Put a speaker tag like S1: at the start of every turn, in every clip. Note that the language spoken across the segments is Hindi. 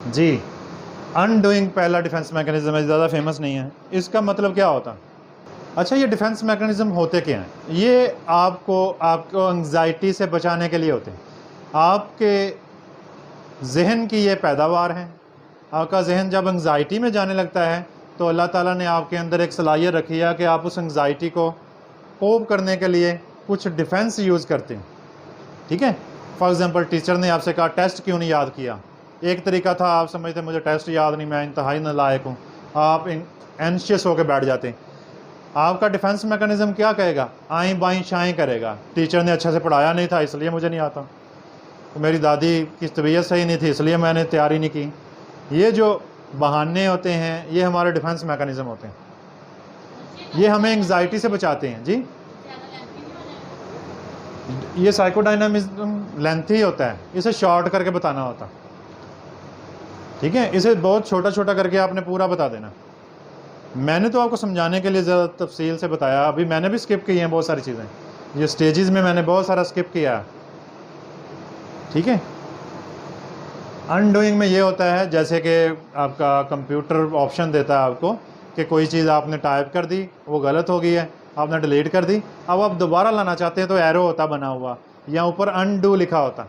S1: जी, अनडूइंग पहला डिफेंस मैकेनिज्म है, ज़्यादा फेमस नहीं है। इसका मतलब क्या होता? अच्छा, ये डिफेंस मैकेनिज्म होते क्या हैं? ये आपको एंग्जाइटी से बचाने के लिए होते हैं। आपके जहन की ये पैदावार हैं। आपका जहन जब एंग्जाइटी में जाने लगता है तो अल्लाह ताला ने आपके अंदर एक सलाहियत रखी है कि आप उस एंग्जाइटी को कोप करने के लिए कुछ डिफेंस यूज़ करते हैं। ठीक है, फॉर एग्ज़ाम्पल टीचर ने आपसे कहा टेस्ट क्यों नहीं याद किया। एक तरीका था, आप समझते मुझे टेस्ट याद नहीं, मैं इंतहाई नालायक हूँ, आप एंशियस होकर बैठ जाते हैं। आपका डिफेंस मैकेनिज्म क्या कहेगा? आएँ बाएँ शाएँ करेगा। टीचर ने अच्छे से पढ़ाया नहीं था इसलिए मुझे नहीं आता, तो मेरी दादी की तबीयत सही नहीं थी इसलिए मैंने तैयारी नहीं की। ये जो बहाने होते हैं ये हमारे डिफेंस मैकेनिज्म होते हैं, ये हमें एंग्जाइटी से बचाते हैं। जी, ये साइकोडायनामिज्म लेंथी होता है, इसे शॉर्ट करके बताना होता। ठीक है, इसे बहुत छोटा छोटा करके आपने पूरा बता देना। मैंने तो आपको समझाने के लिए ज़्यादा तफसील से बताया, अभी मैंने भी स्किप की हैं बहुत सारी चीज़ें, ये स्टेजेस में मैंने बहुत सारा स्किप किया है। ठीक है, अनडूइंग में ये होता है जैसे कि आपका कंप्यूटर ऑप्शन देता है आपको कि कोई चीज़ आपने टाइप कर दी, वो गलत हो गई है, आपने डिलीट कर दी, अब आप दोबारा लाना चाहते हैं तो एरो होता बना हुआ या ऊपर अनडू लिखा होता,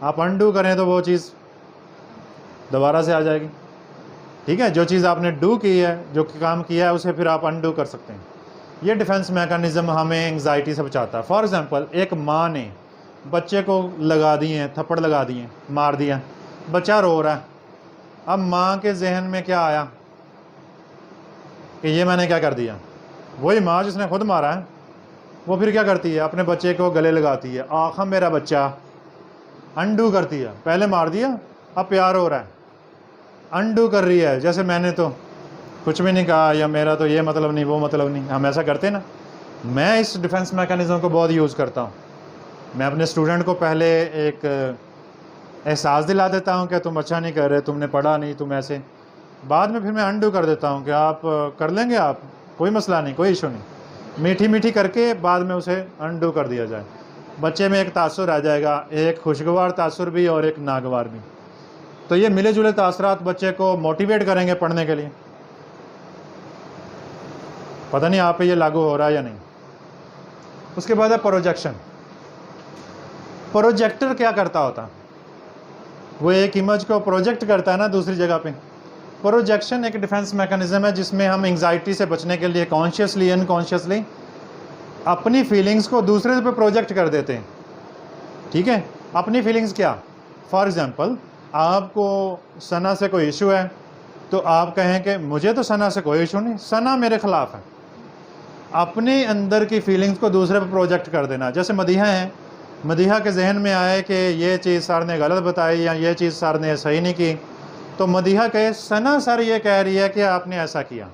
S1: आप अनडू करें तो वो चीज़ दोबारा से आ जाएगी। ठीक है, जो चीज़ आपने डू की है, जो काम किया है, उसे फिर आप अनडू कर सकते हैं। ये डिफेंस मैकेनिज़्म हमें एंग्जाइटी से बचाता है। फॉर एग्ज़ाम्पल, एक माँ ने बच्चे को लगा दिए, थप्पड़ लगा दिए, मार दिया, बच्चा रो रहा है। अब माँ के जहन में क्या आया कि ये मैंने क्या कर दिया। वही माँ जिसने खुद मारा है वो फिर क्या करती है, अपने बच्चे को गले लगाती है, आखा मेरा बच्चा, अनडू करती है। पहले मार दिया, अब प्यार हो रहा है, अनडू कर रही है, जैसे मैंने तो कुछ भी नहीं कहा या मेरा तो ये मतलब नहीं वो मतलब नहीं। हम ऐसा करते ना। मैं इस डिफेंस मैकेनिज्म को बहुत यूज़ करता हूँ। मैं अपने स्टूडेंट को पहले एक एहसास दिला देता हूँ कि तुम अच्छा नहीं कर रहे, तुमने पढ़ा नहीं, तुम ऐसे। बाद में फिर मैं अनडू कर देता हूँ कि आप कर लेंगे, आप कोई मसला नहीं, कोई इशू नहीं। मीठी मीठी करके बाद में उसे अनडू कर दिया जाए। बच्चे में एक तासुर आ जाएगा, एक खुशगवार तासुर भी और एक नागवार भी। तो ये मिले जुले तासरात बच्चे को मोटिवेट करेंगे पढ़ने के लिए। पता नहीं आप पे ये लागू हो रहा है या नहीं। उसके बाद है प्रोजेक्शन। प्रोजेक्टर क्या करता होता? वो एक इमेज को प्रोजेक्ट करता है ना दूसरी जगह पे। प्रोजेक्शन एक डिफेंस मैकेनिज्म है जिसमें हम एंग्जाइटी से बचने के लिए कॉन्शियसली अनकॉन्शियसली अपनी फीलिंग्स को दूसरे पे प्रोजेक्ट कर देते हैं। ठीक है, अपनी फीलिंग्स क्या? फॉर एग्जांपल, आपको सना से कोई इशू है तो आप कहें कि मुझे तो सना से कोई इशू नहीं, सना मेरे खिलाफ है। अपने अंदर की फीलिंग्स को दूसरे पे प्रोजेक्ट कर देना। जैसे मदीहा है, मदीहा के जहन में आए कि ये चीज़ सर ने गलत बताई या ये चीज़ सर ने सही नहीं की, तो मदीहा कहे सना सर ये कह रही है कि आपने ऐसा किया।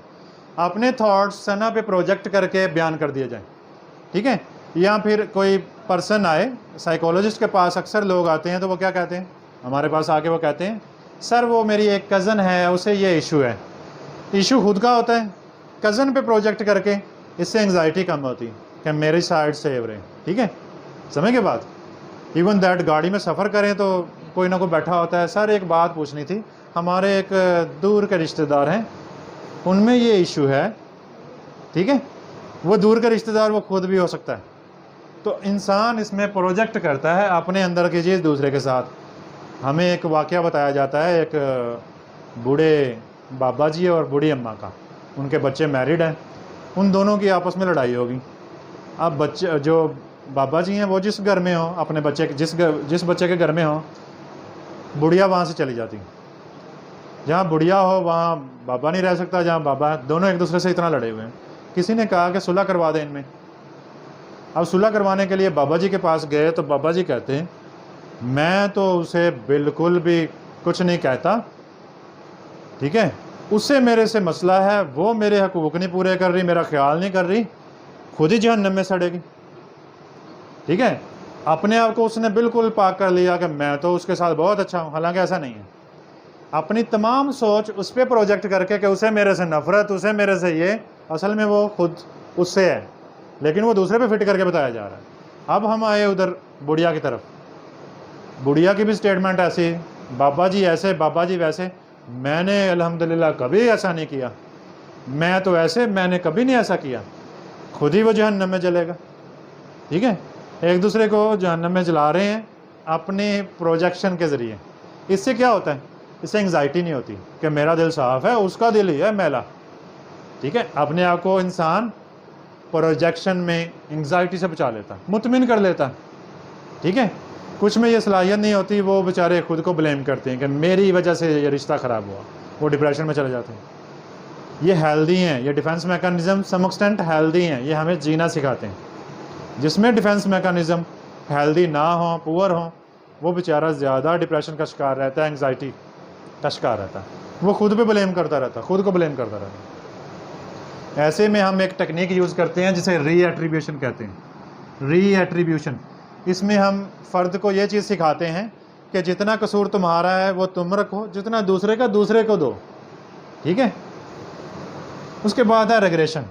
S1: अपने थॉट्स सना पे प्रोजेक्ट करके बयान कर दिए जाए। ठीक है, या फिर कोई पर्सन आए, साइकोलॉजिस्ट के पास अक्सर लोग आते हैं तो वो क्या कहते हैं, हमारे पास आके वो कहते हैं सर वो मेरी एक कज़न है, उसे ये इशू है। इशू खुद का होता है, कज़न पे प्रोजेक्ट करके इससे एंग्जाइटी कम होती है कि मेरी साइड से रहे। ठीक है, समझ के बाद इवन दैट गाड़ी में सफ़र करें तो कोई ना कोई बैठा होता है, सर एक बात पूछनी थी, हमारे एक दूर के रिश्तेदार हैं, उनमें ये इशू है। ठीक है, वो दूर के रिश्तेदार वो खुद भी हो सकता है। तो इंसान इसमें प्रोजेक्ट करता है अपने अंदर की चीज़ दूसरे के साथ। हमें एक वाक़या बताया जाता है, एक बूढ़े बाबा जी और बूढ़ी अम्मा का, उनके बच्चे मैरिड हैं, उन दोनों की आपस में लड़ाई होगी। अब बच्चे जो बाबा जी हैं वो जिस घर में हो, अपने बच्चे जिस बच्चे के घर में हो, बुढ़िया वहाँ से चली जाती। जहाँ बुढ़िया हो वहाँ बाबा नहीं रह सकता, जहाँ बाबा, दोनों एक दूसरे से इतना लड़े हुए हैं। किसी ने कहा कि सुलह करवा दें इनमें। अब सुलह करवाने के लिए बाबा जी के पास गए तो बाबा जी कहते हैं मैं तो उसे बिल्कुल भी कुछ नहीं कहता। ठीक है, उससे मेरे से मसला है, वो मेरे हकूक़ नहीं पूरे कर रही, मेरा ख्याल नहीं कर रही, खुद ही जहन्नम में सड़ेगी। ठीक है, अपने आप को उसने बिल्कुल पाक कर लिया कि मैं तो उसके साथ बहुत अच्छा हूँ, हालांकि ऐसा नहीं है। अपनी तमाम सोच उस पर प्रोजेक्ट करके कि उसे मेरे से नफ़रत, उसे मेरे से ये, असल में वो खुद उससे है, लेकिन वो दूसरे पे फिट करके बताया जा रहा है। अब हम आए उधर बुढ़िया की तरफ। बुढ़िया की भी स्टेटमेंट ऐसी बाबा जी ऐसे, बाबा जी वैसे। मैंने अल्हम्दुलिल्लाह कभी ऐसा नहीं किया, मैं तो ऐसे, मैंने कभी नहीं ऐसा किया। खुद ही वो जहन्नम में जलेगा। ठीक है, एक दूसरे को जहन्नम में जला रहे हैं अपने प्रोजेक्शन के ज़रिए। इससे क्या होता है? इससे एंग्जाइटी नहीं होती कि मेरा दिल साफ़ है, उसका दिल ही है मैला। ठीक है, अपने आप को इंसान प्रोजेक्शन में एंग्जाइटी से बचा लेता, मुतमिन कर लेता। ठीक है, कुछ में ये सलाहियत नहीं होती, वो बेचारे खुद को ब्लेम करते हैं कि मेरी वजह से ये रिश्ता ख़राब हुआ, वो डिप्रेशन में चले जाते हैं। ये हेल्दी हैं, ये defence mechanism some extent healthy हैं, ये हमें जीना सिखाते हैं। जिसमें डिफेंस मैकेनिज़्म हेल्दी ना हो, पुअर हो, वो बेचारा ज़्यादा डिप्रेशन का शिकार रहता है, एंग्जाइटी का शिकार रहता है, वो खुद पे ब्लेम करता रहता, खुद को ब्लेम करता रहता। ऐसे में हम एक टेक्निक यूज़ करते हैं जिसे रीएट्रीब्यूशन कहते हैं। रीएट्रीब्यूशन, इसमें हम फ़र्द को ये चीज़ सिखाते हैं कि जितना कसूर तुम्हारा है वो तुम रखो, जितना दूसरे का दूसरे को दो। ठीक है, उसके बाद है रेग्रेशन।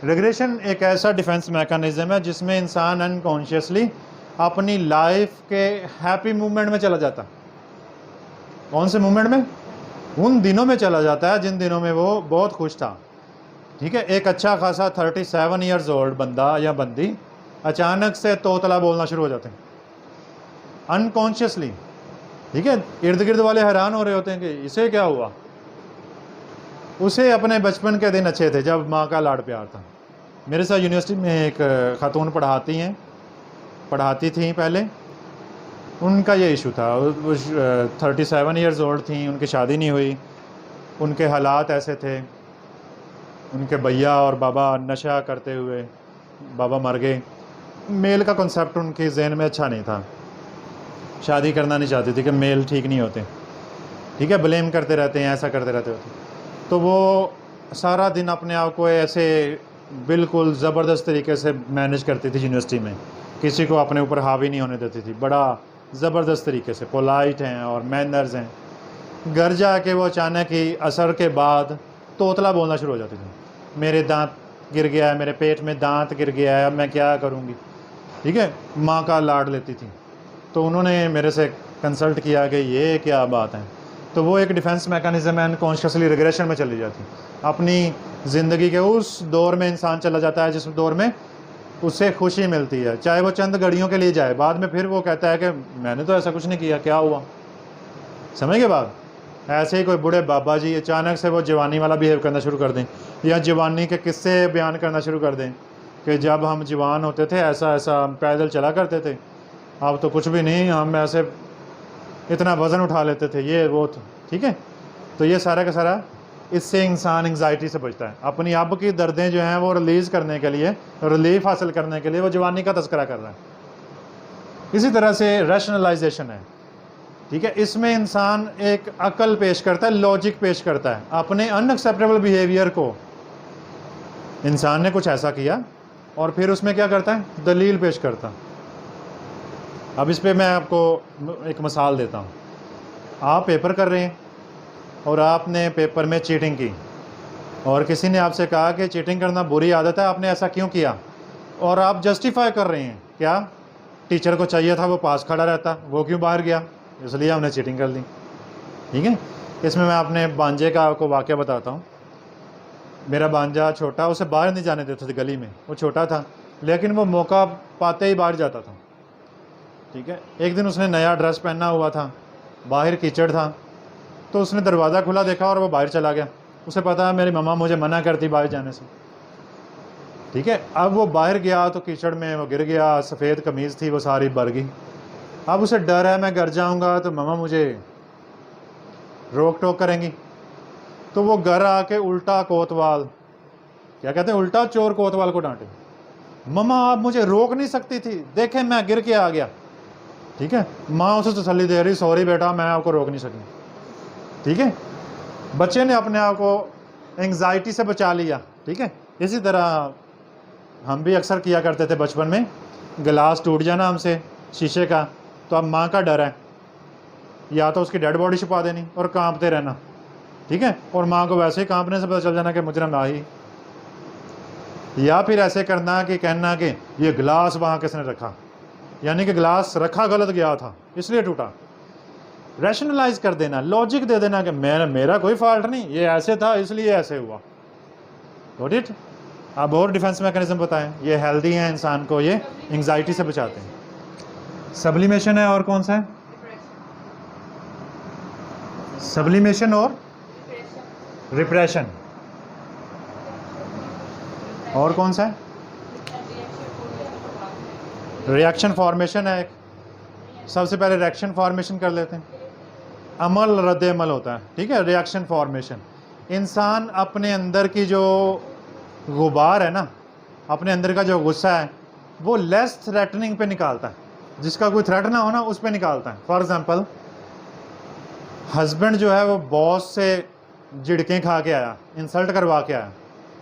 S1: रेग्रेशन एक ऐसा डिफेंस मैकेनिज़्म है जिसमें इंसान अनकॉन्शियसली अपनी लाइफ के हैप्पी मूवमेंट में चला जाता। कौन से मूवमेंट में? उन दिनों में चला जाता है जिन दिनों में वो बहुत खुश था। ठीक है, एक अच्छा खासा 37 ईयर्स ओल्ड बंदा या बंदी अचानक से तोतला बोलना शुरू हो जाते हैं अनकॉन्शियसली। ठीक है, इर्द गिर्द वाले हैरान हो रहे होते हैं कि इसे क्या हुआ। उसे अपने बचपन के दिन अच्छे थे जब माँ का लाड प्यार था। मेरे साथ यूनिवर्सिटी में एक खातून पढ़ाती थी पहले, उनका ये इशू था। वो 37 ईयर्स ओल्ड थी, उनकी शादी नहीं हुई, उनके हालात ऐसे थे, उनके भैया और बाबा नशा करते हुए बाबा मर गए। मेल का कॉन्सेप्ट उनके जहन में अच्छा नहीं था, शादी करना नहीं चाहती थी कि मेल ठीक नहीं होते। ठीक है, ब्लेम करते रहते हैं, ऐसा करते रहते होते। तो वो सारा दिन अपने आप को ऐसे बिल्कुल ज़बरदस्त तरीके से मैनेज करती थी यूनिवर्सिटी में, किसी को अपने ऊपर हावी नहीं होने देती थी, बड़ा ज़बरदस्त तरीके से, पोलाइट हैं और मैनर्स हैं। घर जाके वो अचानक ही असर के बाद तोतला बोलना शुरू हो जाती थी, मेरे दांत गिर गया है, मेरे पेट में दांत गिर गया है, अब मैं क्या करूँगी। ठीक है, माँ का लाड लेती थी। तो उन्होंने मेरे से कंसल्ट किया कि ये क्या बात है। तो वो एक डिफेंस मैकेनिज़्म है, अनकॉन्शियसली रिग्रेशन में चली जाती। अपनी ज़िंदगी के उस दौर में इंसान चला जाता है जिस दौर में उससे खुशी मिलती है, चाहे वो चंद घड़ियों के लिए जाए। बाद में फिर वो कहता है कि मैंने तो ऐसा कुछ नहीं किया, क्या हुआ। समझ के बाद ऐसे ही कोई बूढ़े बाबा जी अचानक से वो जवानी वाला बिहेव करना शुरू कर दें, या जवानी के किस्से बयान करना शुरू कर दें कि जब हम जवान होते थे ऐसा ऐसा हम पैदल चला करते थे, अब तो कुछ भी नहीं, हम ऐसे इतना वज़न उठा लेते थे, ये वो। ठीक है, तो ये सारा का सारा, इससे इंसान एंग्जाइटी से बचता है। अपनी अब की दर्दें जो हैं वो रिलीज़ करने के लिए, रिलीफ हासिल करने के लिए वो जवानी का तस्करा कर रहा है। इसी तरह से रैशनलाइजेशन है। ठीक है, इसमें इंसान एक अकल पेश करता है, लॉजिक पेश करता है अपने अनएक्सेप्टेबल बिहेवियर को। इंसान ने कुछ ऐसा किया और फिर उसमें क्या करता है, दलील पेश करता। अब इस पे मैं आपको एक मिसाल देता हूँ। आप पेपर कर रहे हैं और आपने पेपर में चीटिंग की, और किसी ने आपसे कहा कि चीटिंग करना बुरी आदत है, आपने ऐसा क्यों किया, और आप जस्टिफाई कर रहे हैं, क्या टीचर को चाहिए था वो पास खड़ा रहता, वो क्यों बाहर गया, इसलिए हमने चीटिंग कर दी। ठीक है, इसमें मैं अपने भांजे का आपको वाक़या बताता हूँ। मेरा भांजा छोटा, उसे बाहर नहीं जाने देते थे गली में, वो छोटा था, लेकिन वो मौका पाते ही बाहर जाता था। ठीक है, एक दिन उसने नया ड्रेस पहना हुआ था, बाहर कीचड़ था, तो उसने दरवाज़ा खुला देखा और वो बाहर चला गया। उसे पता है मेरी मम्मा मुझे मना करती बाहर जाने से। ठीक है, अब वो बाहर गया तो कीचड़ में वो गिर गया, सफ़ेद कमीज़ थी वो सारी भर गई। अब उसे डर है मैं घर जाऊंगा तो मम्मा मुझे रोक टोक करेंगी। तो वो घर आके उल्टा कोतवाल, क्या कहते हैं, उल्टा चोर कोतवाल को डांटे, मम्मा आप मुझे रोक नहीं सकती थी, देखें मैं गिर के आ गया। ठीक है, माँ उसे तसल्ली दे रही, सॉरी बेटा मैं आपको रोक नहीं सकी। ठीक है, बच्चे ने अपने आप को एंग्जाइटी से बचा लिया। ठीक है, इसी तरह हम भी अक्सर किया करते थे बचपन में, गिलास टूट जाना हमसे शीशे का, तो अब माँ का डर है, या तो उसकी डेड बॉडी छुपा देनी और कांपते रहना। ठीक है, और माँ को वैसे ही कांपने से पता चल जाना कि मुजरम आ ही, या फिर ऐसे करना कि कहना कि ये गिलास वहाँ किसने रखा, यानी कि गिलास रखा गलत गया था इसलिए टूटा। रैशनलाइज कर देना, लॉजिक दे देना कि मेरा कोई फॉल्ट नहीं, ये ऐसे था इसलिए ऐसे हुआ। Got it? अब और डिफेंस मैकेनिज्म बताएं, ये हेल्दी हैं, इंसान को ये एंग्जाइटी से बचाते हैं। सब्लिमेशन है, और कौन सा है? सब्लिमेशन और रिप्रेशन, और कौन सा है? रिएक्शन फॉर्मेशन है एक। सबसे पहले रिएक्शन फॉर्मेशन कर लेते हैं, अमल रद्द अमल होता है, ठीक है। रिएक्शन फॉर्मेशन, इंसान अपने अंदर की जो गुबार है ना, अपने अंदर का जो गुस्सा है वो लेस थ्रेटनिंग पे निकालता है, जिसका कोई थ्रेट ना हो ना उस पे निकालता है। फॉर एग्जांपल, हस्बैंड जो है वो बॉस से झिड़कें खा के आया, इंसल्ट करवा के आया,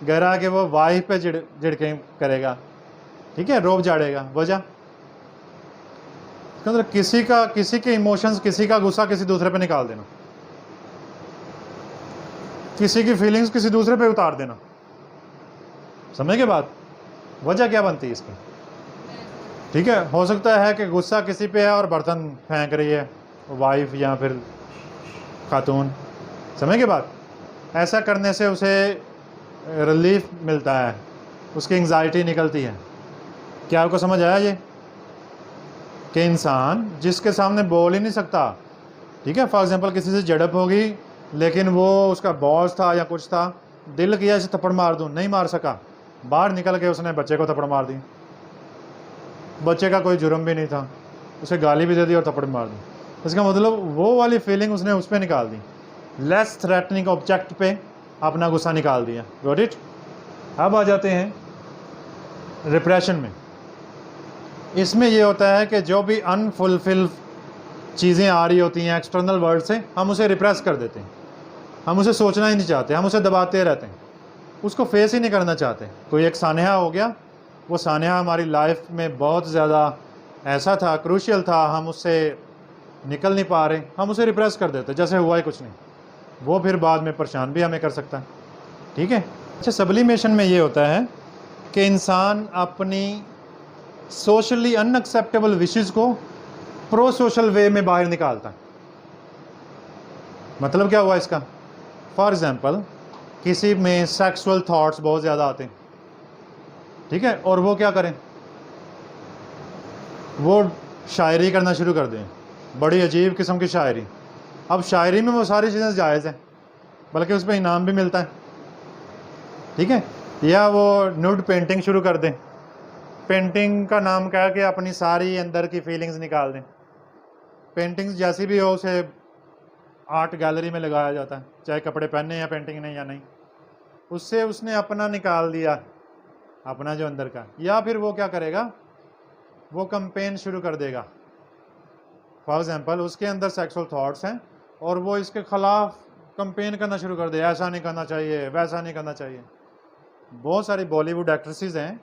S1: घर आके वो वाइफ पे झिड़कें करेगा, ठीक है, रोब झाड़ेगा। वजह मतलब किसी के इमोशंस, किसी का गुस्सा किसी दूसरे पे निकाल देना, किसी की फीलिंग्स किसी दूसरे पे उतार देना, समझ के बाद वजह क्या बनती है इसकी? ठीक है, हो सकता है कि गुस्सा किसी पे है और बर्तन फेंक रही है वाइफ या फिर खातून, समझ के बाद ऐसा करने से उसे रिलीफ मिलता है, उसकी एंग्जाइटी निकलती है। क्या आपको समझ आया ये? कि इंसान जिसके सामने बोल ही नहीं सकता, ठीक है, फॉर एग्जांपल किसी से झड़प होगी लेकिन वो उसका बॉस था या कुछ था, दिल किया इसे थप्पड़ मार दूं, नहीं मार सका, बाहर निकल के उसने बच्चे को थप्पड़ मार दी, बच्चे का कोई जुर्म भी नहीं था, उसे गाली भी दे दी और थप्पड़ मार दी। इसका मतलब वो वाली फीलिंग उसने उस पर निकाल दी, लेस थ्रेटनिंग ऑब्जेक्ट पे अपना गुस्सा निकाल दिया। Got it? अब आ जाते हैं रिप्रेशन में। इसमें ये होता है कि जो भी अनफुलफिल चीज़ें आ रही होती हैं एक्सटर्नल वर्ल्ड से, हम उसे रिप्रेस कर देते हैं, हम उसे सोचना ही नहीं चाहते, हम उसे दबाते रहते हैं, उसको फेस ही नहीं करना चाहते। कोई एक सानहा हो गया, वो सानहा हमारी लाइफ में बहुत ज़्यादा ऐसा था, क्रूशियल था, हम उससे निकल नहीं पा रहे, हम उसे रिप्रेस कर देते जैसे हुआ ही कुछ नहीं, वो फिर बाद में परेशान भी हमें कर सकता है, ठीक है। अच्छा, सब्लिमेशन में ये होता है कि इंसान अपनी सोशली अनएक्सेप्टेबल विशेज़ को प्रो सोशल वे में बाहर निकालता है। मतलब क्या हुआ इसका? फॉर एग्जांपल, किसी में सेक्सुअल थॉट्स बहुत ज़्यादा आते हैं, ठीक है, और वो क्या करें, वो शायरी करना शुरू कर दें, बड़ी अजीब किस्म की शायरी। अब शायरी में वो सारी चीज़ें जायज़ हैं, बल्कि उस पर इनाम भी मिलता है, ठीक है। या वो नुड पेंटिंग शुरू कर दें, पेंटिंग का नाम कह के अपनी सारी अंदर की फीलिंग्स निकाल दें। पेंटिंग्स जैसी भी हो उसे आर्ट गैलरी में लगाया जाता है, चाहे कपड़े पहने या पेंटिंग नहीं या नहीं, उससे उसने अपना निकाल दिया, अपना जो अंदर का। या फिर वो क्या करेगा, वो कंपेन शुरू कर देगा। फॉर एग्जांपल, उसके अंदर सेक्सुअल थॉट्स हैं और वो इसके खिलाफ कंपेन करना शुरू कर दे, ऐसा नहीं करना चाहिए, वैसा नहीं करना चाहिए। बहुत सारी बॉलीवुड एक्ट्रेसेस हैं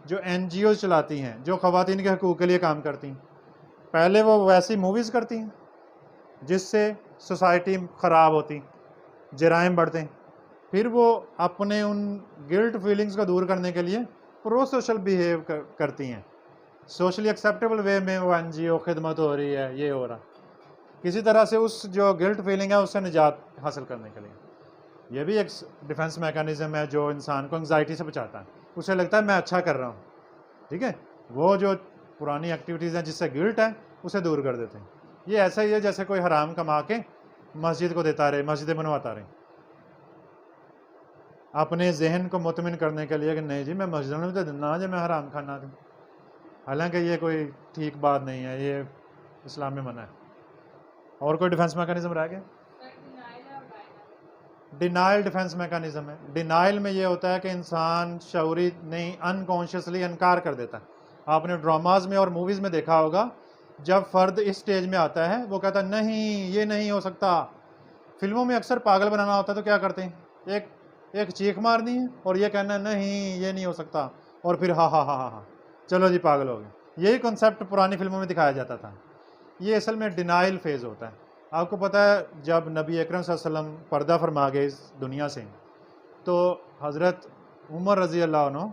S1: जो NGO चलाती हैं, जो ख़वातीन के हकूक़ के लिए काम करती हैं। पहले वो वैसी मूवीज़ करती हैं जिससे सोसाइटी ख़राब होती, जराइम बढ़ते हैं, फिर वो अपने उन गिल्ट फीलिंग्स को दूर करने के लिए प्रो सोशल बिहेव करती हैं, सोशली एक्सेप्टेबल वे में वो NGO खिदमत हो रही है, ये हो रहा, किसी तरह से उस जो गिल्ट फीलिंग है उससे निजात हासिल करने के लिए। ये भी एक डिफेंस मैकेनिज़्म है जो इंसान को एंग्जाइटी से बचाता है। उसे लगता है मैं अच्छा कर रहा हूँ, ठीक है, वो जो पुरानी एक्टिविटीज़ हैं जिससे गिल्ट है उसे दूर कर देते हैं। ये ऐसा ही है जैसे कोई हराम कमा के मस्जिद को देता रहे, मस्जिदें बनवाता रहे, अपने जहन को मुतमिन करने के लिए कि नहीं जी मैं मस्जिद में तो ना जो मैं हराम खाना दूँ, हालांकि ये कोई ठीक बात नहीं है, ये इस्लाम में मना है। और कोई डिफेंस मैकेनिज्म रह गया? डिनाइल डिफेंस मैकेनिज्म है। डिनाइल में ये होता है कि इंसान शऊरी नहीं, अनकॉन्शियसली इनकार कर देता है। आपने ड्रामाज में और मूवीज़ में देखा होगा, जब फ़र्द इस स्टेज में आता है वो कहता है नहीं ये नहीं हो सकता। फिल्मों में अक्सर पागल बनाना होता है तो क्या करते हैं, एक चीख मारनी है और ये कहना है नहीं ये नहीं हो सकता, और फिर हा हा हा हा हा चलो जी पागल हो गए। यही कॉन्सेप्ट पुरानी फिल्मों में दिखाया जाता था। ये असल में डिनाइल फेज़ होता है। आपको पता है जब नबी अकरम सल्लल्लाहु अलैहि वसल्लम पर्दा फरमा गए इस दुनिया से, तो हज़रत उमर रज़ी अल्लाह अन्हु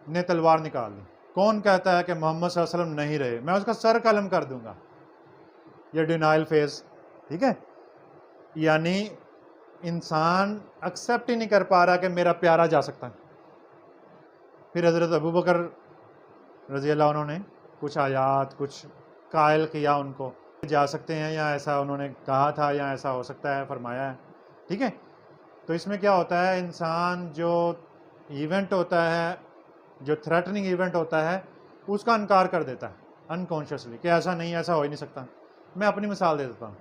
S1: ने तलवार निकाल ली। कौन कहता है कि मोहम्मद सल्लल्लाहु अलैहि वसल्लम नहीं रहे, मैं उसका सर कलम कर दूंगा। ये डिनाइल फेज़ ठीक है, यानी इंसान एक्सेप्ट ही नहीं कर पा रहा कि मेरा प्यारा जा सकता है। फिर हज़रत अबू बकर रज़ी अल्लाह उन्होंने कुछ आयात, कुछ कायल किया उनको, जा सकते हैं, या ऐसा उन्होंने कहा था, या ऐसा हो सकता है, फरमाया है। ठीक है, तो इसमें क्या होता है, इंसान जो इवेंट होता है, जो थ्रेटनिंग इवेंट होता है, उसका इनकार कर देता है अनकॉन्शियसली कि ऐसा नहीं, ऐसा हो ही नहीं सकता। मैं अपनी मिसाल दे देता हूँ।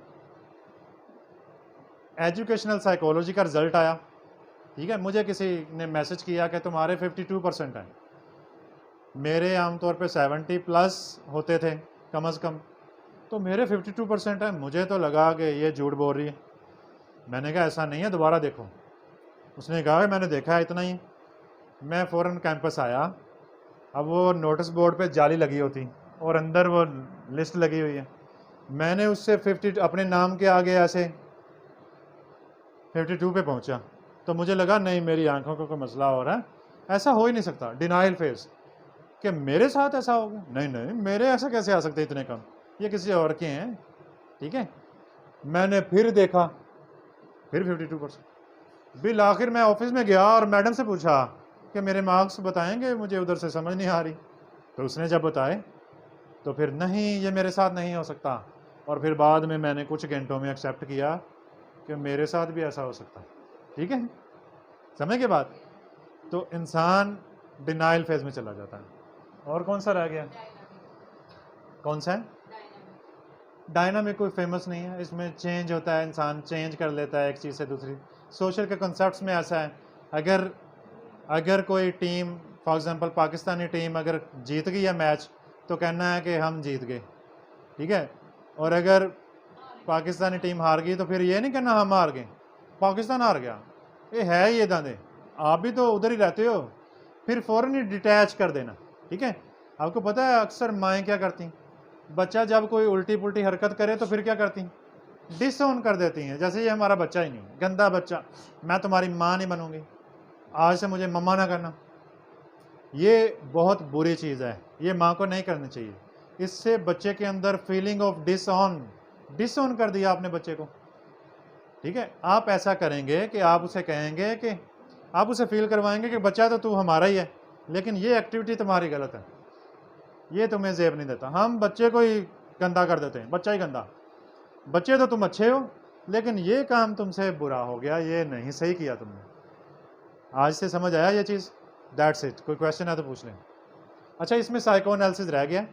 S1: एजुकेशनल साइकोलॉजी का रिजल्ट आया, ठीक है, मुझे किसी ने मैसेज किया कि तुम्हारे 52% हैं, मेरे आमतौर पे 70 प्लस होते थे कम अज़ कम, तो मेरे 52% हैं। मुझे तो लगा कि ये झूठ बोल रही है। मैंने कहा ऐसा नहीं है, दोबारा देखो। उसने कहा कि मैंने देखा है इतना ही। मैं फ़ौरन कैंपस आया। अब वो नोटिस बोर्ड पे जाली लगी होती और अंदर वो लिस्ट लगी हुई है। मैंने उससे 50 अपने नाम के आगे ऐसे 52 पे पहुंचा, तो मुझे लगा नहीं, मेरी आंखों को कोई मसला हो रहा है, ऐसा हो ही नहीं सकता। डिनाइल फेज कि मेरे साथ ऐसा होगा, नहीं नहीं, मेरे ऐसे कैसे आ सकते इतने कम, ये किसी और के हैं। ठीक है, मैंने फिर देखा, फिर 52%। बिल आखिर मैं ऑफिस में गया और मैडम से पूछा कि मेरे मार्क्स बताएंगे, मुझे उधर से समझ नहीं आ रही। तो उसने जब बताए तो फिर नहीं, ये मेरे साथ नहीं हो सकता। और फिर बाद में मैंने कुछ घंटों में एक्सेप्ट किया कि मेरे साथ भी ऐसा हो सकता है। ठीक है, समय के बाद तो इंसान डिनाइल फेज में चला जाता है। और कौन सा रह गया, कौन सा है? डायनामिक कोई फेमस नहीं है, इसमें चेंज होता है, इंसान चेंज कर लेता है एक चीज़ से दूसरी। सोशल के कॉन्सेप्ट्स में ऐसा है, अगर कोई team, for example Pakistani team अगर जीत गई है मैच, तो कहना है कि हम जीत गए। ठीक है, और अगर पाकिस्तानी टीम हार गई तो फिर ये नहीं कहना हम हार गए, पाकिस्तान हार गया। ये है ये दादे, आप भी तो उधर ही रहते हो, फिर फ़ौरन ही डिटैच कर देना। ठीक है, आपको पता है अक्सर माएँ क्या करती, बच्चा जब कोई उल्टी पुल्टी हरकत करे तो फिर क्या करती, डिसऑन कर देती हैं, जैसे ये हमारा बच्चा ही नहीं, गंदा बच्चा, मैं तुम्हारी माँ नहीं बनूंगी, आज से मुझे मम्मा ना करना। ये बहुत बुरी चीज़ है, ये माँ को नहीं करनी चाहिए। इससे बच्चे के अंदर फीलिंग ऑफ डिसऑन कर दिया आपने बच्चे को। ठीक है, आप ऐसा करेंगे कि आप उसे कहेंगे कि आप उसे फील करवाएंगे कि बच्चा तो तू हमारा ही है, लेकिन ये एक्टिविटी तुम्हारी गलत है, ये तुम्हें जेब नहीं देता। हम बच्चे को ही गंदा कर देते हैं, बच्चा ही गंदा, बच्चे तो तुम अच्छे हो, लेकिन ये काम तुमसे बुरा हो गया, ये नहीं सही किया तुमने। आज से समझ आया ये चीज़? That's it. कोई क्वेश्चन है तो पूछ लें। अच्छा, इसमें साइको एनालिसिस रह गया।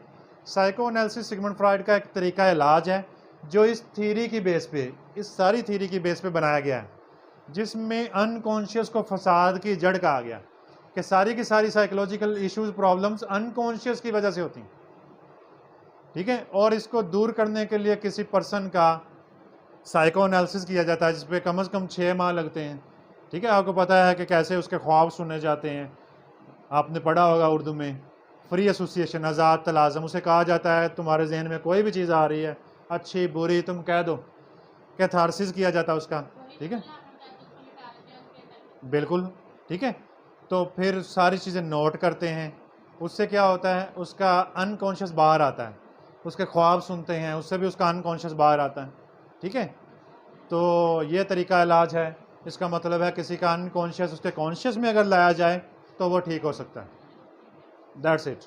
S1: साइको एनालिसिस सिगमंड फ्रॉइड का एक तरीका इलाज है जो इस थ्योरी की बेस पे, इस सारी थ्योरी की बेस पे बनाया गया है, जिसमें अनकॉन्शियस को फसाद की जड़ कहा गया कि सारी की सारी साइकोलॉजिकल इश्यूज, प्रॉब्लम्स अनकॉन्शियस की वजह से होती हैं। ठीक है, और इसको दूर करने के लिए किसी पर्सन का साइको एनालिसिस किया जाता है, जिसपे कम से कम 6 माह लगते हैं। ठीक है, आपको पता है कि कैसे उसके ख्वाब सुने जाते हैं, आपने पढ़ा होगा उर्दू में, फ्री एसोसिएशन, आज़ाद तलाज़म, उसे कहा जाता है तुम्हारे जहन में कोई भी चीज़ आ रही है, अच्छी बुरी, तुम कह दो, कैथारसिस किया जाता है उसका। ठीक है, बिल्कुल। ठीक है, तो फिर सारी चीज़ें नोट करते हैं, उससे क्या होता है, उसका अनकॉन्शियस बाहर आता है, उसके ख्वाब सुनते हैं, उससे भी उसका अनकॉन्शियस बाहर आता है। ठीक है, तो ये तरीका इलाज है। इसका मतलब है किसी का अनकॉन्शियस उसके कॉन्शियस में अगर लाया जाए तो वो ठीक हो सकता है। That's it.